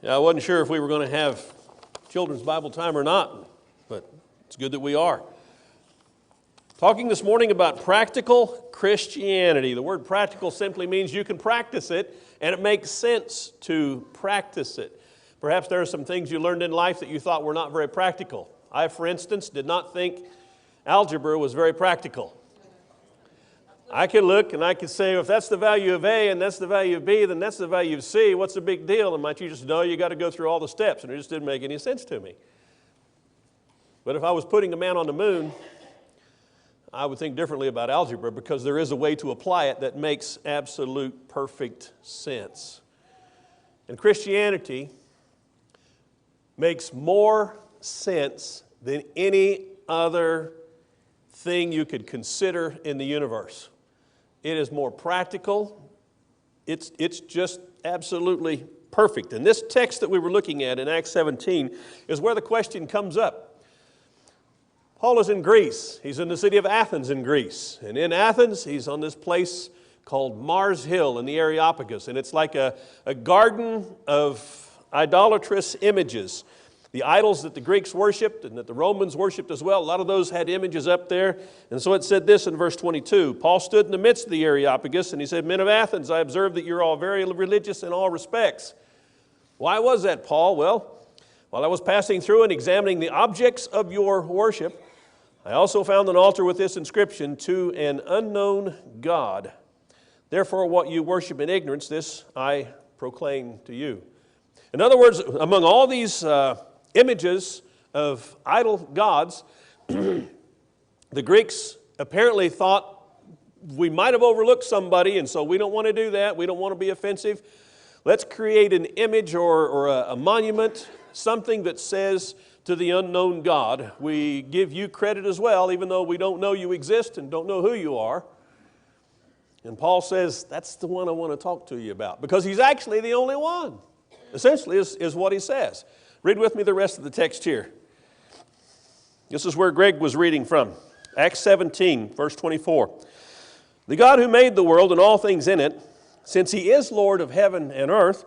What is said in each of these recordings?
Yeah, I wasn't sure if we were going to have children's Bible time or not, but it's good that we are. Talking this morning about practical Christianity. The word practical simply means you can practice it, and it makes sense to practice it. Perhaps there are some things you learned in life that you thought were not very practical. I, for instance, did not think algebra was very practical. I could look and I could say, if that's the value of A and that's the value of B, then that's the value of C. What's the big deal? And my teacher said, no, you got to go through all the steps. And it just didn't make any sense to me. But if I was putting a man on the moon, I would think differently about algebra because there is a way to apply it that makes absolute perfect sense. And Christianity makes more sense than any other thing you could consider in the universe. It is more practical. It's just absolutely perfect. And this text that we were looking at in Acts 17 is where the question comes up. Paul is in Greece. He's in the city of Athens in Greece. And in Athens, he's on this place called Mars Hill in the Areopagus. And it's like a garden of idolatrous images. The idols that the Greeks worshipped and that the Romans worshipped as well, a lot of those had images up there. And so it said this in verse 22. Paul stood in the midst of the Areopagus and he said, Men of Athens, I observe that you're all very religious in all respects. Why was that, Paul? Well, while I was passing through and examining the objects of your worship, I also found an altar with this inscription, To an unknown God. Therefore, what you worship in ignorance, this I proclaim to you. In other words, among all these images of idol gods, the Greeks apparently thought we might have overlooked somebody, and so we don't want to do that. We don't want to be offensive. Let's create an image or a monument, something that says to the unknown God, we give you credit as well, even though we don't know you exist and don't know who you are. And Paul says, that's the one I want to talk to you about, because he's actually the only one, essentially, is what he says. Read with me the rest of the text here. This is where Greg was reading from. Acts 17, verse 24. The God who made the world and all things in it, since he is Lord of heaven and earth,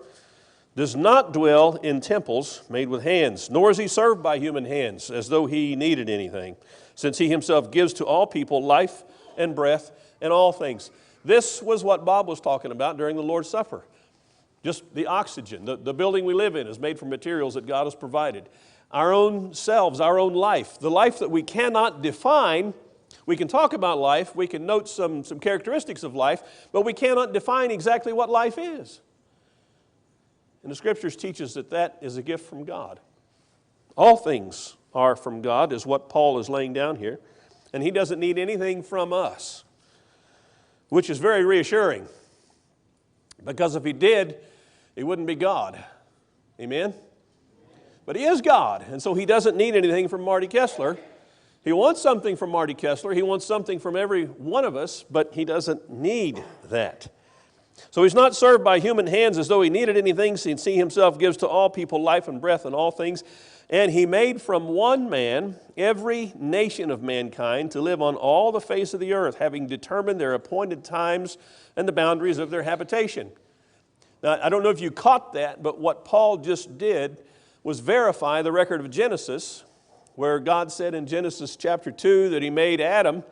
does not dwell in temples made with hands, nor is he served by human hands, as though he needed anything, since he himself gives to all people life and breath and all things. This was what Bob was talking about during the Lord's Supper. Just the oxygen. The building we live in is made from materials that God has provided. Our own selves, our own life, the life that we cannot define. We can talk about life, we can note some characteristics of life, but we cannot define exactly what life is. And the Scriptures teach us that that is a gift from God. All things are from God, is what Paul is laying down here. And he doesn't need anything from us, which is very reassuring. Because if he did, he wouldn't be God. Amen? But he is God, and so he doesn't need anything from Marty Kessler. He wants something from Marty Kessler. He wants something from every one of us, but he doesn't need that. So he's not served by human hands as though he needed anything, since he himself gives to all people life and breath and all things. And he made from one man every nation of mankind to live on all the face of the earth, having determined their appointed times and the boundaries of their habitation. Now, I don't know if you caught that, but what Paul just did was verify the record of Genesis, where God said in Genesis chapter 2 that he made Adam,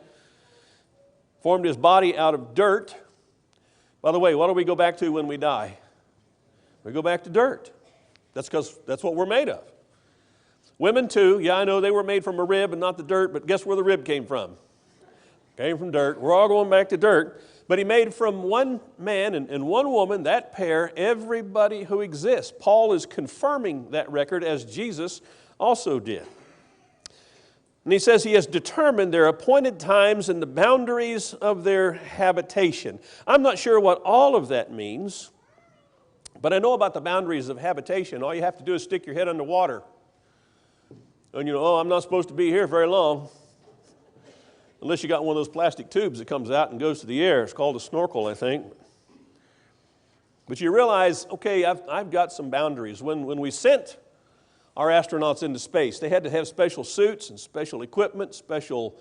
formed his body out of dirt. By the way, what do we go back to when we die? We go back to dirt. That's because that's what we're made of. Women too, yeah, I know they were made from a rib and not the dirt, but guess where the rib came from? Came from dirt. We're all going back to dirt. But he made from one man and one woman, that pair, everybody who exists. Paul is confirming that record as Jesus also did. And he says he has determined their appointed times and the boundaries of their habitation. I'm not sure what all of that means, but I know about the boundaries of habitation. All you have to do is stick your head underwater. And I'm not supposed to be here very long. Unless you got one of those plastic tubes that comes out and goes to the air. It's called a snorkel, I think. But you realize, okay, I've got some boundaries. When we sent our astronauts into space, they had to have special suits and special equipment, special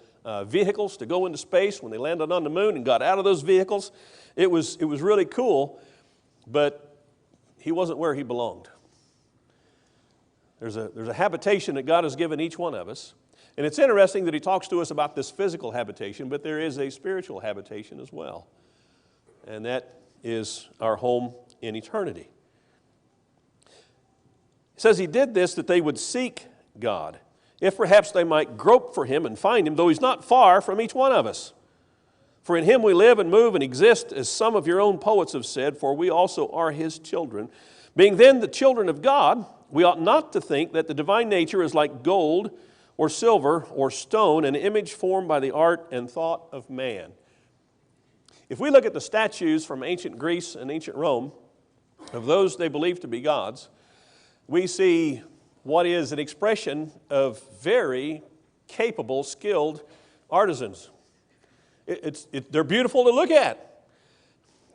vehicles to go into space. When they landed on the moon and got out of those vehicles, it was really cool, but he wasn't where he belonged. There's a habitation that God has given each one of us. And it's interesting that he talks to us about this physical habitation, but there is a spiritual habitation as well. And that is our home in eternity. He says he did this that they would seek God, if perhaps they might grope for him and find him, though he's not far from each one of us. For in him we live and move and exist, as some of your own poets have said, for we also are his children. Being then the children of God, we ought not to think that the divine nature is like gold or silver or stone, an image formed by the art and thought of man. If we look at the statues from ancient Greece and ancient Rome, of those they believe to be gods, we see what is an expression of very capable, skilled artisans. They're beautiful to look at,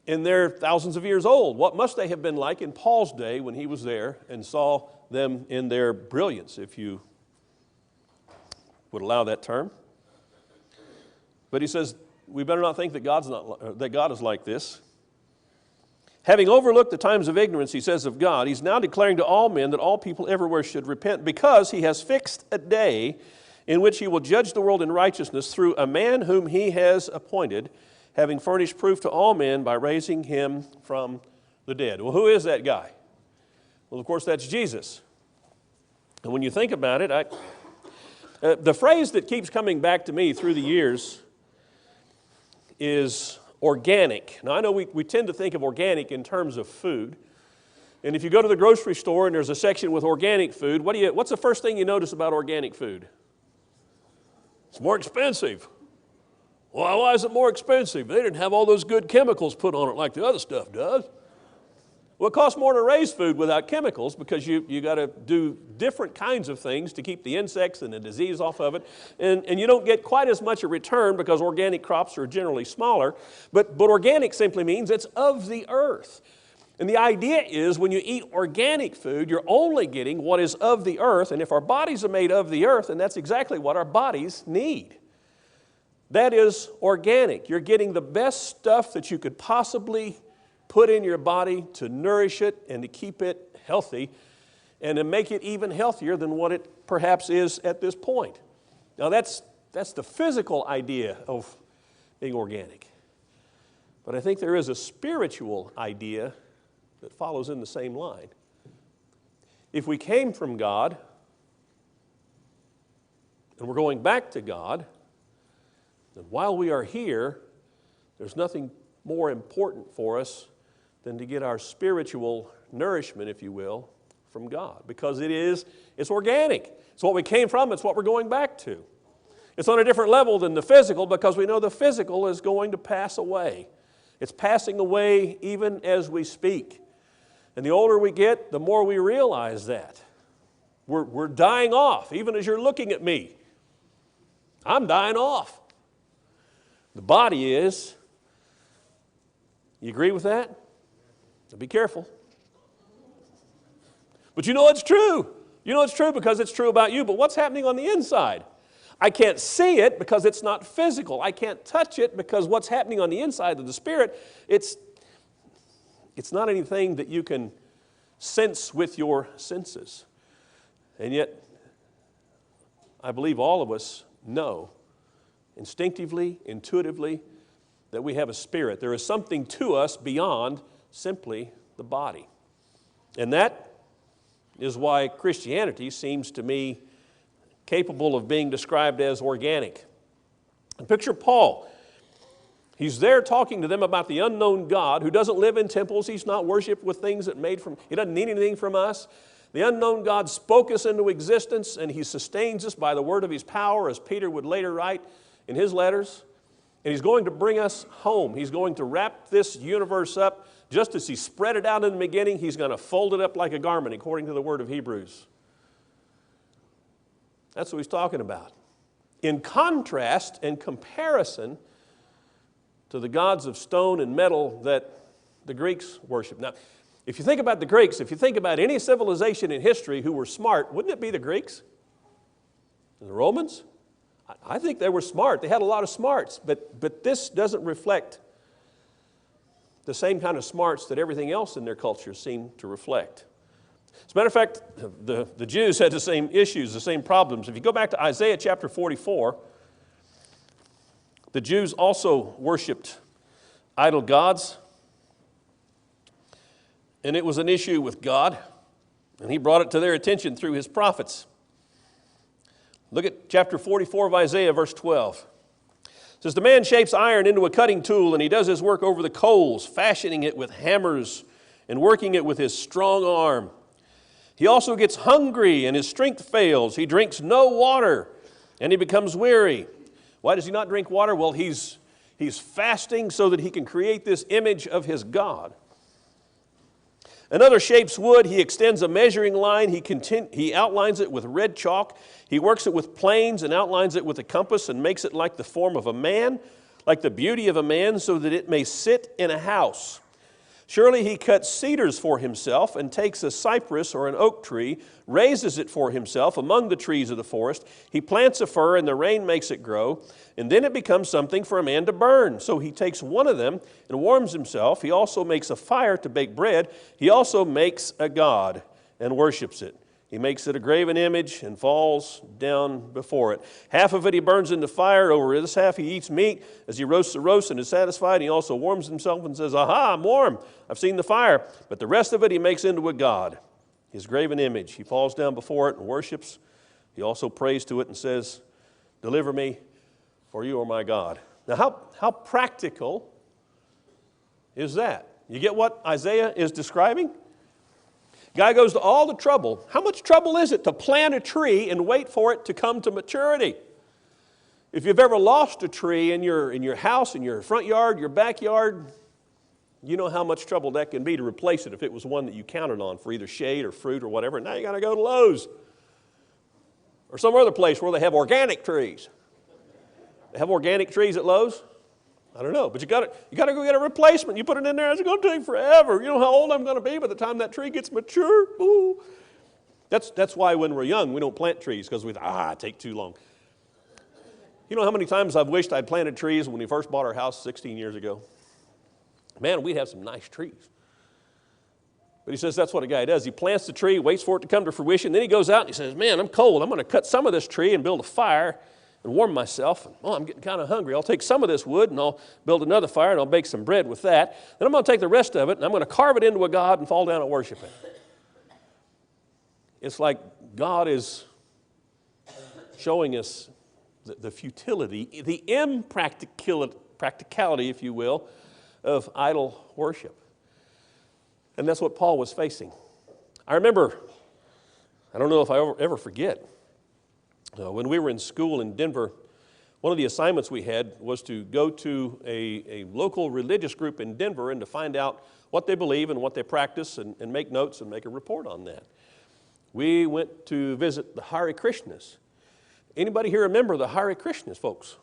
and they're thousands of years old. What must they have been like in Paul's day when he was there and saw them in their brilliance, if you would allow that term? But he says, we better not think that God is like this. Having overlooked the times of ignorance, he says of God, he's now declaring to all men that all people everywhere should repent, because he has fixed a day in which he will judge the world in righteousness through a man whom he has appointed, having furnished proof to all men by raising him from the dead. Well, who is that guy? Well, of course, that's Jesus. And when you think about it, the phrase that keeps coming back to me through the years is organic. Now, I know we tend to think of organic in terms of food. And if you go to the grocery store and there's a section with organic food, what's the first thing you notice about organic food? It's more expensive. Well, why is it more expensive? They didn't have all those good chemicals put on it like the other stuff does. Well, it costs more to raise food without chemicals, because you got to do different kinds of things to keep the insects and the disease off of it. And you don't get quite as much a return because organic crops are generally smaller. But organic simply means it's of the earth. And the idea is when you eat organic food, you're only getting what is of the earth. And if our bodies are made of the earth, then that's exactly what our bodies need. That is organic. You're getting the best stuff that you could possibly put in your body to nourish it and to keep it healthy and to make it even healthier than what it perhaps is at this point. Now that's the physical idea of being organic. But I think there is a spiritual idea that follows in the same line. If we came from God and we're going back to God, then while we are here, there's nothing more important for us than to get our spiritual nourishment, if you will, from God. Because it's organic. It's what we came from, it's what we're going back to. It's on a different level than the physical, because we know the physical is going to pass away. It's passing away even as we speak. And the older we get, the more we realize that. We're dying off, even as you're looking at me. I'm dying off. The body is. You agree with that? Now be careful. But you know it's true. You know it's true because it's true about you. But what's happening on the inside? I can't see it because it's not physical. I can't touch it because what's happening on the inside of the spirit, it's not anything that you can sense with your senses. And yet, I believe all of us know instinctively, intuitively, that we have a spirit. There is something to us beyond simply the body. And that is why Christianity seems to me capable of being described as organic. And picture Paul. He's there talking to them about the unknown God who doesn't live in temples. He's not worshipped with things that made from, he doesn't need anything from us. The unknown God spoke us into existence, and he sustains us by the word of his power, as Peter would later write in his letters. And he's going to bring us home. He's going to wrap this universe up. Just as he spread it out in the beginning, he's going to fold it up like a garment, according to the word of Hebrews. That's what he's talking about. In contrast and comparison to the gods of stone and metal that the Greeks worshiped. Now, if you think about the Greeks, if you think about any civilization in history who were smart, wouldn't it be the Greeks? And the Romans? I think they were smart. They had a lot of smarts, but this doesn't reflect the same kind of smarts that everything else in their culture seemed to reflect. As a matter of fact, the Jews had the same issues, the same problems. If you go back to Isaiah chapter 44, the Jews also worshipped idol gods. And it was an issue with God. And he brought it to their attention through his prophets. Look at chapter 44 of Isaiah, verse 12. It says, the man shapes iron into a cutting tool, and he does his work over the coals, fashioning it with hammers and working it with his strong arm. He also gets hungry, and his strength fails. He drinks no water, and he becomes weary. Why does he not drink water? Well, he's fasting so that he can create this image of his God. Another shapes wood. He extends a measuring line. He outlines it with red chalk. He works it with planes and outlines it with a compass and makes it like the form of a man, like the beauty of a man, so that it may sit in a house. Surely he cuts cedars for himself and takes a cypress or an oak tree, raises it for himself among the trees of the forest. He plants a fir, and the rain makes it grow, and then it becomes something for a man to burn. So he takes one of them and warms himself. He also makes a fire to bake bread. He also makes a god and worships it. He makes it a graven image and falls down before it. Half of it he burns in the fire. Over this half he eats meat as he roasts the roast and is satisfied. He also warms himself and says, aha, I'm warm. I've seen the fire. But the rest of it he makes into a god, his graven image. He falls down before it and worships. He also prays to it and says, deliver me, for you are my God. Now how practical is that? You get what Isaiah is describing? Guy goes to all the trouble. How much trouble is it to plant a tree and wait for it to come to maturity? If you've ever lost a tree in your house, in your front yard, your backyard, you know how much trouble that can be to replace it if it was one that you counted on for either shade or fruit or whatever. Now you got to go to Lowe's or some other place where they have organic trees. They have organic trees at Lowe's? I don't know, but you got to go get a replacement. You put it in there, it's going to take forever. You know how old I'm going to be by the time that tree gets mature? Ooh. That's why when we're young, we don't plant trees, because we think, it takes too long. You know how many times I've wished I'd planted trees when we first bought our house 16 years ago? Man, we'd have some nice trees. But he says that's what a guy does. He plants the tree, waits for it to come to fruition, then he goes out and he says, man, I'm cold. I'm going to cut some of this tree and build a fire and warm myself. And, I'm getting kind of hungry. I'll take some of this wood and I'll build another fire and I'll bake some bread with that. Then I'm going to take the rest of it and I'm going to carve it into a god and fall down and worship it. It's like God is showing us the futility, the impracticality, if you will, of idol worship. And that's what Paul was facing. I remember, I don't know if I ever forget, when we were in school in Denver, one of the assignments we had was to go to a local religious group in Denver and to find out what they believe and what they practice and make notes and make a report on that. We went to visit the Hare Krishnas. Anybody here remember the Hare Krishnas, folks?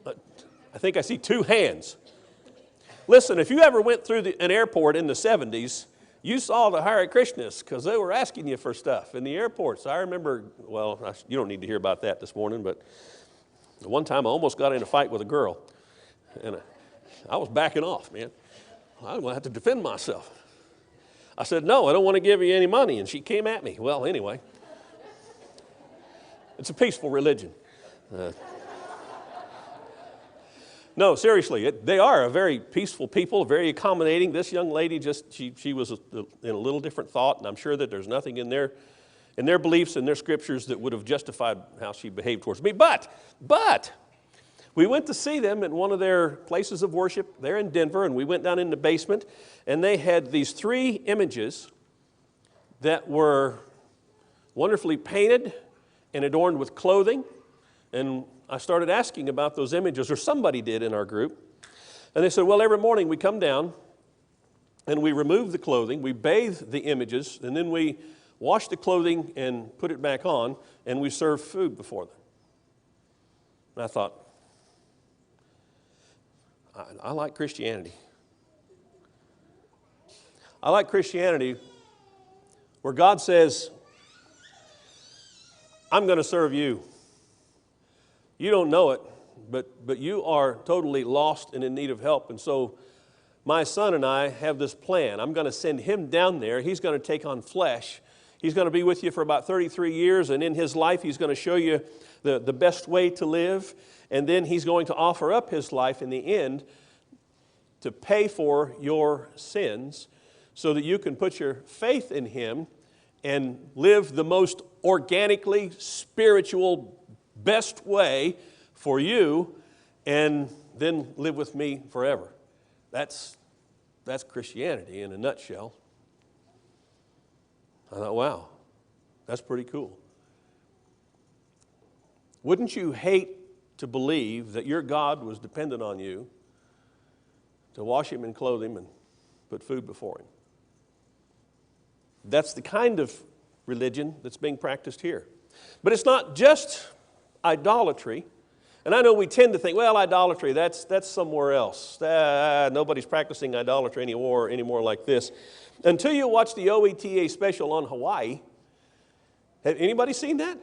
I think I see two hands. Listen, if you ever went through an airport in the 70s, you saw the Hare Krishnas because they were asking you for stuff in the airports. I remember, you don't need to hear about that this morning, but one time I almost got in a fight with a girl, and I was backing off, man. I was going to have to defend myself. I said, no, I don't want to give you any money, and she came at me. Well, anyway, it's a peaceful religion. No, seriously, they are a very peaceful people, very accommodating. This young lady she was in a little different thought, and I'm sure that there's nothing in their beliefs and their scriptures that would have justified how she behaved towards me. But we went to see them at one of their places of worship there in Denver, and we went down in the basement, and they had these 3 images that were wonderfully painted and adorned with clothing. And I started asking about those images, or somebody did in our group. And they said, well, every morning we come down and we remove the clothing, we bathe the images, and then we wash the clothing and put it back on, and we serve food before them. And I thought, I like Christianity. I like Christianity where God says, I'm going to serve you. You don't know it, but you are totally lost and in need of help. And so my son and I have this plan. I'm going to send him down there. He's going to take on flesh. He's going to be with you for about 33 years, and in his life he's going to show you the best way to live, and then he's going to offer up his life in the end to pay for your sins so that you can put your faith in him and live the most organically spiritual, best way for you, and then live with me forever. That's Christianity in a nutshell. I thought, wow, that's pretty cool. Wouldn't you hate to believe that your God was dependent on you to wash him and clothe him and put food before him? That's the kind of religion that's being practiced here. But it's not just idolatry. And I know we tend to think, well, idolatry, that's somewhere else. Nobody's practicing idolatry anymore like this. Until you watch the OETA special on Hawaii. Have anybody seen that?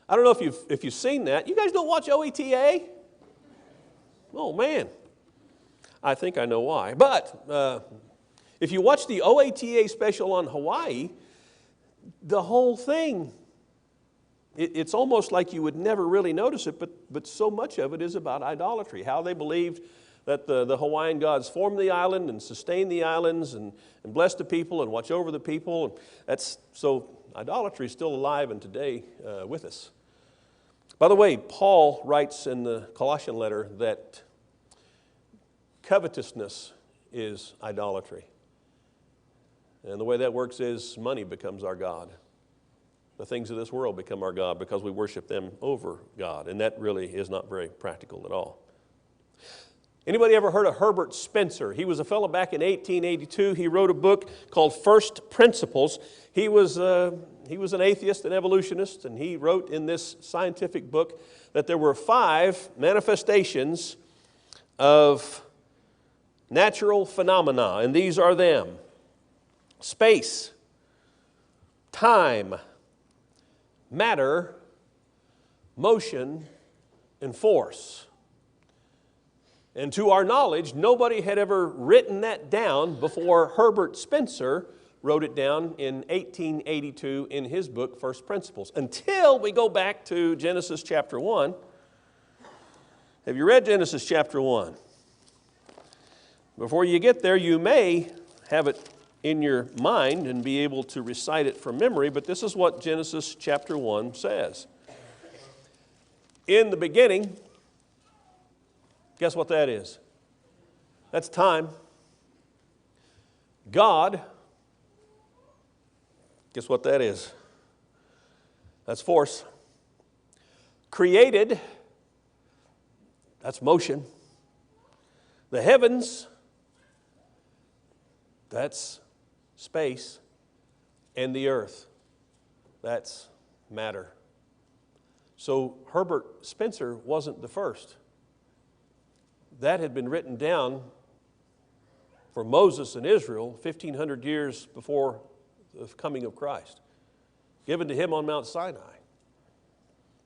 I don't know if you've seen that. You guys don't watch OETA? Oh, man. I think I know why. But if you watch the OETA special on Hawaii, the whole thing, it's almost like you would never really notice it, but so much of it is about idolatry, how they believed that the Hawaiian gods formed the island and sustained the islands and blessed the people and watch over the people. So idolatry is still alive and today with us. By the way, Paul writes in the Colossian letter that covetousness is idolatry. And the way that works is money becomes our God. The things of this world become our God because we worship them over God. And that really is not very practical at all. Anybody ever heard of Herbert Spencer? He was a fellow back in 1882. He wrote a book called First Principles. He was an atheist, an evolutionist, and he wrote in this scientific book that there were 5 manifestations of natural phenomena, and these are them: space, time, matter, motion, and force. And to our knowledge, nobody had ever written that down before Herbert Spencer wrote it down in 1882 in his book, First Principles, until we go back to Genesis chapter 1. Have you read Genesis chapter 1? Before you get there, you may have it in your mind and be able to recite it from memory, but this is what Genesis chapter 1 says. In the beginning, guess what that is? That's time. God, guess what that is? That's force. Created, that's motion. The heavens, that's space. And the earth, that's matter. So Herbert Spencer wasn't the first. That had been written down for Moses and Israel 1,500 years before the coming of Christ, given to him on Mount Sinai.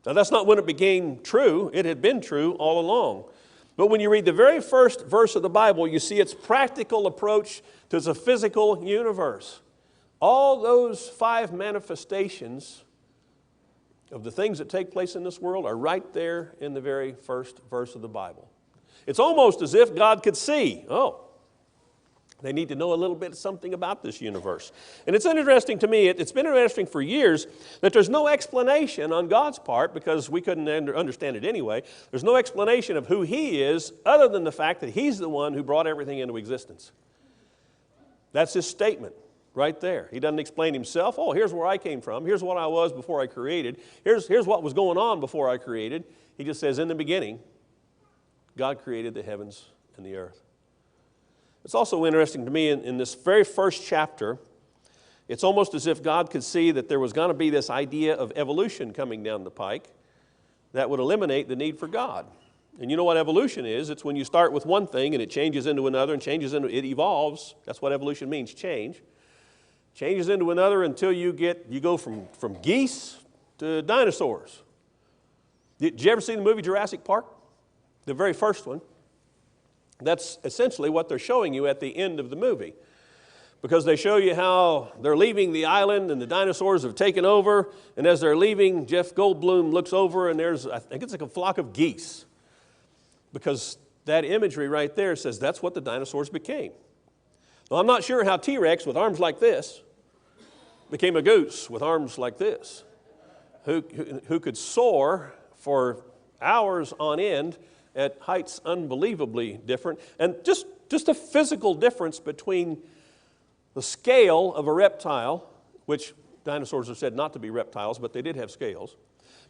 Now that's not when it became true. It had been true all along. But when you read the very first verse of the Bible, you see its practical approach to the physical universe. All those 5 manifestations of the things that take place in this world are right there in the very first verse of the Bible. It's almost as if God could see, they need to know a little bit something about this universe. And it's interesting to me, it's been interesting for years that there's no explanation on God's part, because we couldn't understand it anyway. There's no explanation of who He is other than the fact that He's the one who brought everything into existence. That's His statement right there. He doesn't explain Himself. Oh, here's where I came from. Here's what I was before I created. Here's what was going on before I created. He just says, in the beginning, God created the heavens and the earth. It's also interesting to me in this very first chapter, it's almost as if God could see that there was going to be this idea of evolution coming down the pike that would eliminate the need for God. And you know what evolution is? It's when you start with one thing and it changes into another and it evolves. That's what evolution means, change. Changes into another until you go from geese to dinosaurs. Did you ever see the movie Jurassic Park? The very first one. That's essentially what they're showing you at the end of the movie. Because they show you how they're leaving the island and the dinosaurs have taken over. And as they're leaving, Jeff Goldblum looks over and there's, I think it's like a flock of geese. Because that imagery right there says that's what the dinosaurs became. Well, I'm not sure how T-Rex with arms like this became a goose with arms like this, who could soar for hours on end at heights unbelievably different. And just a physical difference between the scale of a reptile, which dinosaurs are said not to be reptiles, but they did have scales.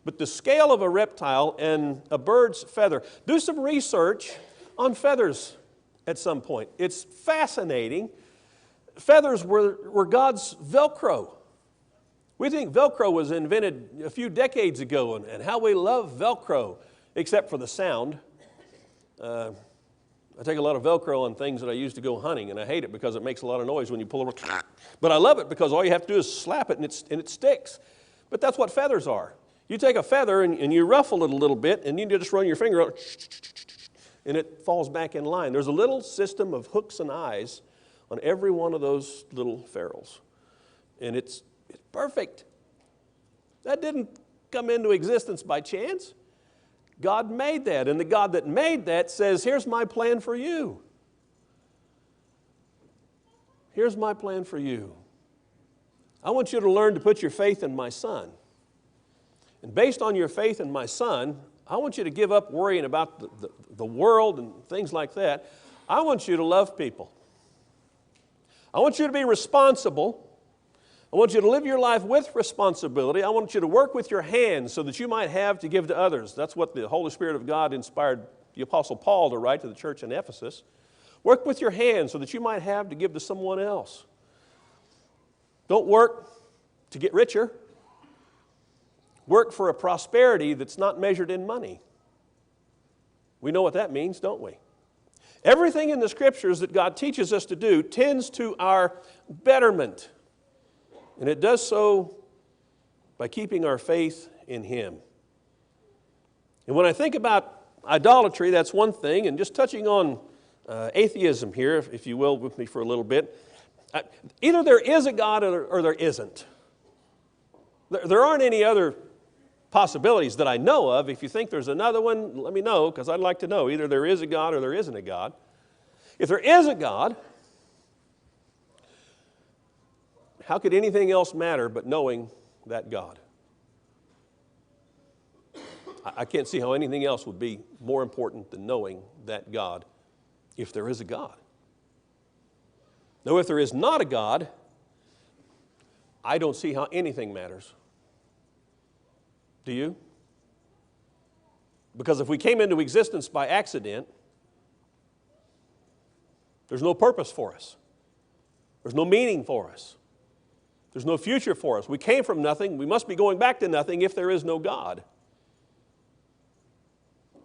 But the scale of a reptile and a bird's feather. Do some research on feathers at some point. It's fascinating. Feathers were God's Velcro. We think Velcro was invented a few decades ago, and how we love Velcro, except for the sound. I take a lot of Velcro on things that I use to go hunting, and I hate it because it makes a lot of noise when you pull it. But I love it because all you have to do is slap it, and it sticks. But that's what feathers are. You take a feather, and you ruffle it a little bit, and you just run your finger out, and it falls back in line. There's a little system of hooks and eyes on every one of those little ferrules. And it's perfect. That didn't come into existence by chance. God made that, and the God that made that says, here's my plan for you. Here's my plan for you. I want you to learn to put your faith in my Son. And based on your faith in my Son, I want you to give up worrying about the world and things like that. I want you to love people. I want you to be responsible. I want you to live your life with responsibility. I want you to work with your hands so that you might have to give to others. That's what the Holy Spirit of God inspired the Apostle Paul to write to the church in Ephesus. Work with your hands so that you might have to give to someone else. Don't work to get richer. Work for a prosperity that's not measured in money. We know what that means, don't we? Everything in the Scriptures that God teaches us to do tends to our betterment. And it does so by keeping our faith in Him. And when I think about idolatry, that's one thing. And just touching on atheism here, if you will, with me for a little bit. Either there is a God or there isn't. There aren't any other possibilities that I know of. If you think there's another one, let me know, because I'd like to know. Either there is a God or there isn't a God. If there is a God, how could anything else matter but knowing that God? I can't see how anything else would be more important than knowing that God, if there is a God. Now, if there is not a God, I don't see how anything matters. Do you? Because if we came into existence by accident, there's no purpose for us. There's no meaning for us. There's no future for us. We came from nothing. We must be going back to nothing if there is no God.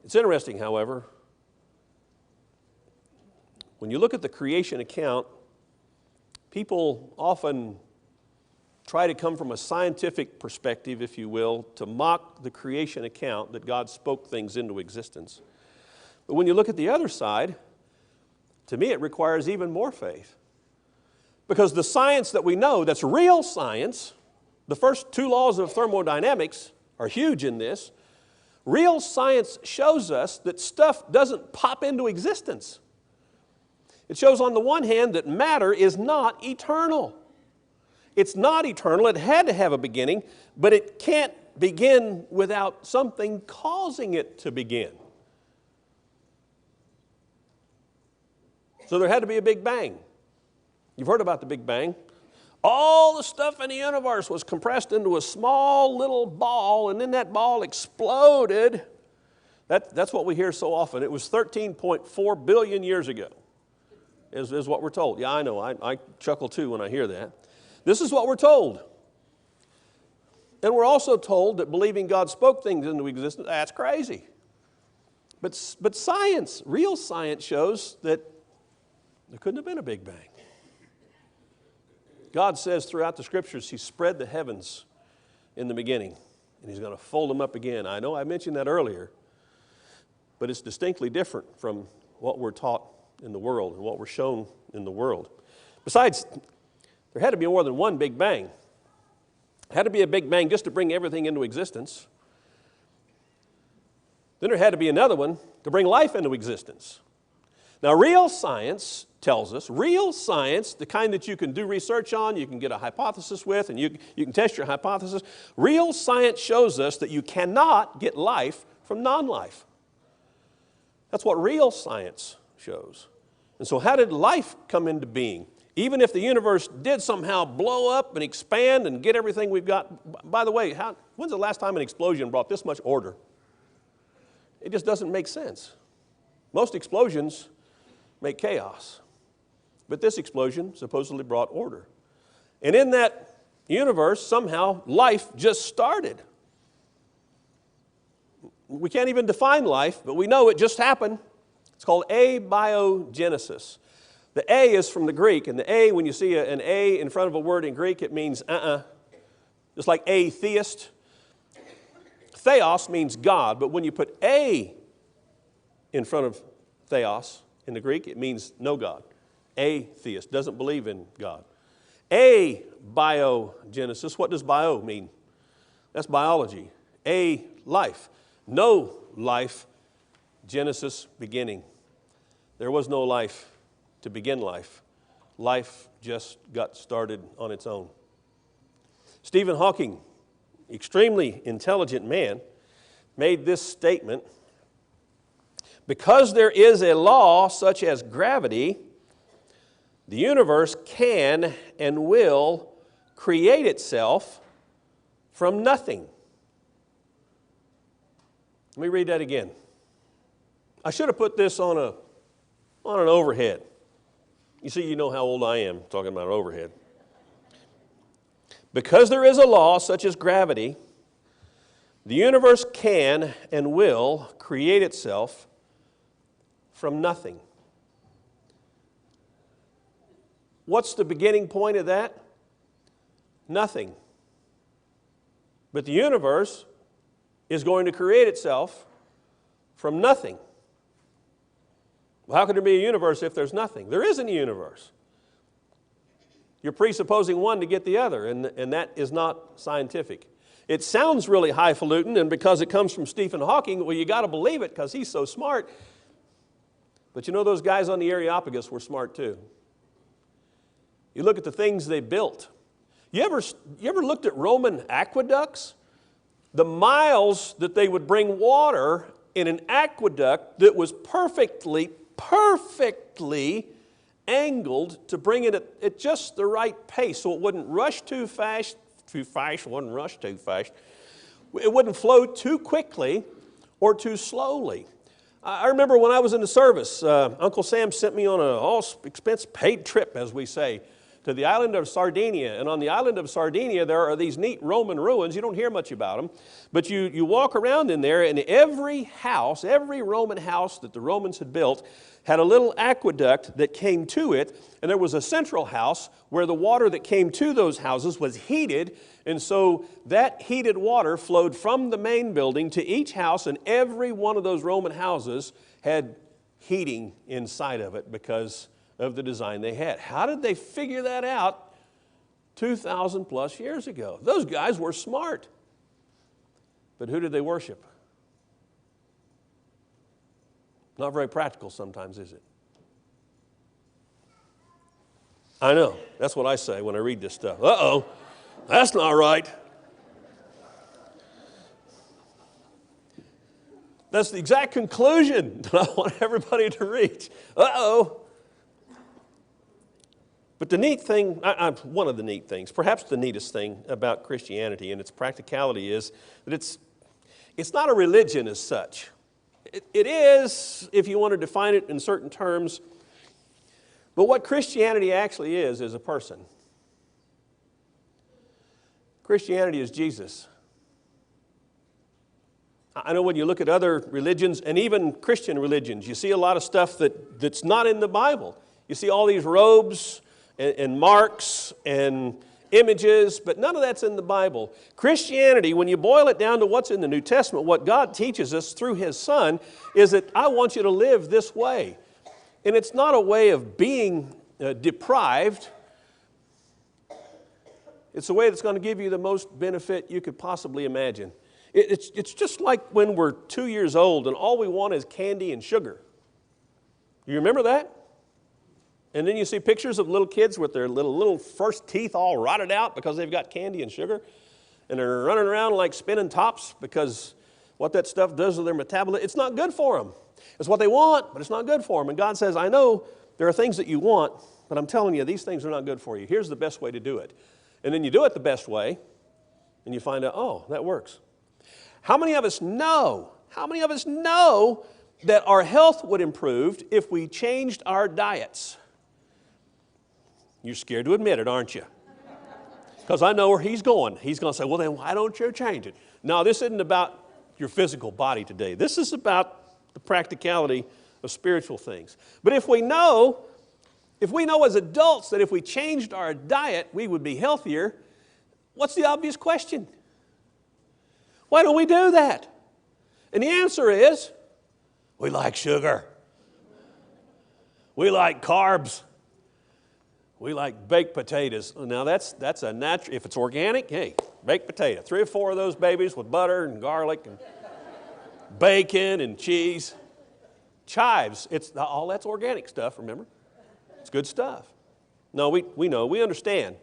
It's interesting, however, when you look at the creation account, people often try to come from a scientific perspective, if you will, to mock the creation account that God spoke things into existence. But when you look at the other side, to me it requires even more faith. Because the science that we know, that's real science, the first two laws of thermodynamics are huge in this. Real science shows us that stuff doesn't pop into existence. It shows on the one hand that matter is not eternal. It's not eternal. It had to have a beginning, but it can't begin without something causing it to begin. So there had to be a Big Bang. You've heard about the Big Bang. All the stuff in the universe was compressed into a small little ball, and then that ball exploded. That's what we hear so often. It was 13.4 billion years ago, is what we're told. Yeah, I know. I chuckle too when I hear that. This is what we're told. And we're also told that believing God spoke things into existence, that's crazy. But science, real science shows that there couldn't have been a Big Bang. God says throughout the Scriptures He spread the heavens in the beginning, and He's going to fold them up again. I know I mentioned that earlier, but it's distinctly different from what we're taught in the world and what we're shown in the world. Besides, there had to be more than one Big Bang. It had to be a Big Bang just to bring everything into existence. Then there had to be another one to bring life into existence. Now, real science tells us, real science, the kind that you can do research on, you can get a hypothesis with, and you can test your hypothesis, real science shows us that you cannot get life from non-life. That's what real science shows. And so how did life come into being? Even if the universe did somehow blow up and expand and get everything we've got, by the way, when's the last time an explosion brought this much order? It just doesn't make sense. Most explosions make chaos. But this explosion supposedly brought order. And in that universe, somehow, life just started. We can't even define life, but we know it just happened. It's called abiogenesis. The A is from the Greek, and the A, when you see an A in front of a word in Greek, it means just like atheist. Theos means God, but when you put A in front of theos in the Greek, it means no God. Atheist, doesn't believe in God. Abiogenesis, what does bio mean? That's biology. A, life. No life, Genesis, beginning. There was no life to begin life. Life just got started on its own. Stephen Hawking, extremely intelligent man, made this statement: because there is a law such as gravity, the universe can and will create itself from nothing. Let me read that again. I should have put this on an overhead. You see, you know how old I am talking about an overhead. Because there is a law such as gravity, the universe can and will create itself from nothing. What's the beginning point of that? Nothing. But the universe is going to create itself from nothing. Well, how can there be a universe if there's nothing? There isn't a universe. You're presupposing one to get the other, and that is not scientific. It sounds really highfalutin, and because it comes from Stephen Hawking, well, you got to believe it because he's so smart. But you know, those guys on the Areopagus were smart too. You look at the things they built. You ever looked at Roman aqueducts? The miles that they would bring water in an aqueduct that was perfectly angled to bring it at just the right pace so it wouldn't rush too fast, wouldn't rush too fast. It wouldn't flow too quickly or too slowly. I remember when I was in the service, Uncle Sam sent me on an all-expense paid trip, as we say, to the island of Sardinia. And on the island of Sardinia, there are these neat Roman ruins. You don't hear much about them. But you walk around in there, and every house, every Roman house that the Romans had built had a little aqueduct that came to it. And there was a central house where the water that came to those houses was heated. And so that heated water flowed from the main building to each house, and every one of those Roman houses had heating inside of it because of the design they had. How did they figure that out 2,000 plus years ago? Those guys were smart. But who did they worship? Not very practical sometimes, is it? I know. That's what I say when I read this stuff. Uh-oh, that's not right. That's the exact conclusion that I want everybody to reach. Uh-oh. But the neat thing, one of the neat things, perhaps the neatest thing about Christianity and its practicality is that it's not a religion as such. It is, if you want to define it in certain terms, but what Christianity actually is a person. Christianity is Jesus. I know when you look at other religions, and even Christian religions, you see a lot of stuff that's not in the Bible. You see all these robes and marks and images, but none of that's in the Bible. Christianity, when you boil it down to what's in the New Testament, what God teaches us through His Son is that I want you to live this way. And it's not a way of being deprived. It's a way that's going to give you the most benefit you could possibly imagine. It's just like when we're 2 years old and all we want is candy and sugar. You remember that? And then you see pictures of little kids with their little first teeth all rotted out because they've got candy and sugar. And they're running around like spinning tops because what that stuff does to their metabolism, it's not good for them. It's what they want, but it's not good for them. And God says, I know there are things that you want, but I'm telling you, these things are not good for you. Here's the best way to do it. And then you do it the best way, and you find out, oh, that works. How many of us know that our health would improve if we changed our diets? You're scared to admit it, aren't you? Because I know where he's going. He's going to say, well, then why don't you change it? No, this isn't about your physical body today. This is about the practicality of spiritual things. But if we know as adults that if we changed our diet, we would be healthier, what's the obvious question? Why don't we do that? And the answer is, we like sugar. We like carbs. We like baked potatoes. Now that's a natural, if it's organic, hey, baked potato. 3 or 4 of those babies with butter and garlic and bacon and cheese. Chives, all that's organic stuff, remember? It's good stuff. No, we know, we understand.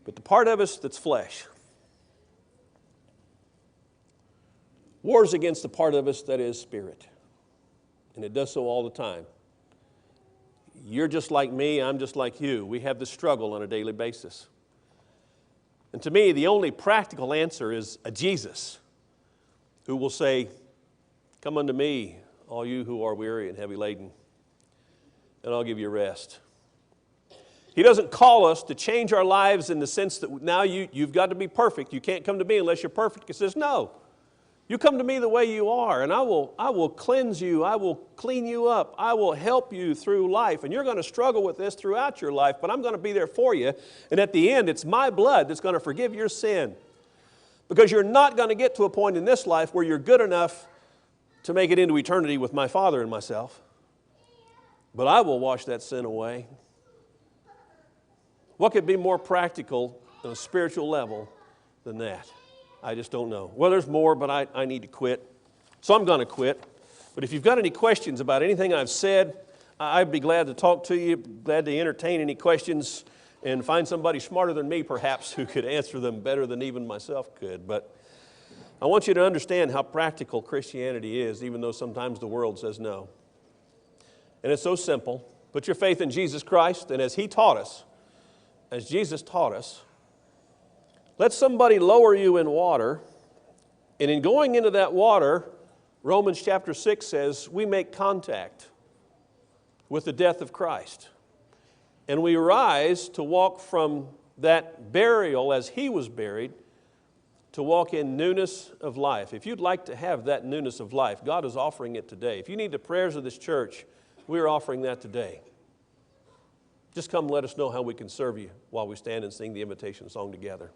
But the part of us that's flesh wars against the part of us that is spirit. And it does so all the time. You're just like me, I'm just like you. We have this struggle on a daily basis. And to me, the only practical answer is a Jesus who will say, come unto me, all you who are weary and heavy laden, and I'll give you rest. He doesn't call us to change our lives in the sense that now you've got to be perfect. You can't come to me unless you're perfect. He says, no. You come to me the way you are, and I will cleanse you. I will clean you up. I will help you through life. And you're going to struggle with this throughout your life, but I'm going to be there for you. And at the end, it's my blood that's going to forgive your sin. Because you're not going to get to a point in this life where you're good enough to make it into eternity with my Father and myself. But I will wash that sin away. What could be more practical on a spiritual level than that? I just don't know. Well, there's more, but I need to quit. So I'm going to quit. But if you've got any questions about anything I've said, I'd be glad to talk to you, glad to entertain any questions and find somebody smarter than me, perhaps, who could answer them better than even myself could. But I want you to understand how practical Christianity is, even though sometimes the world says no. And it's so simple. Put your faith in Jesus Christ, and as He taught us, as Jesus taught us, let somebody lower you in water, and in going into that water, Romans chapter 6 says, we make contact with the death of Christ. And we rise to walk from that burial as He was buried to walk in newness of life. If you'd like to have that newness of life, God is offering it today. If you need the prayers of this church, we're offering that today. Just come let us know how we can serve you while we stand and sing the invitation song together.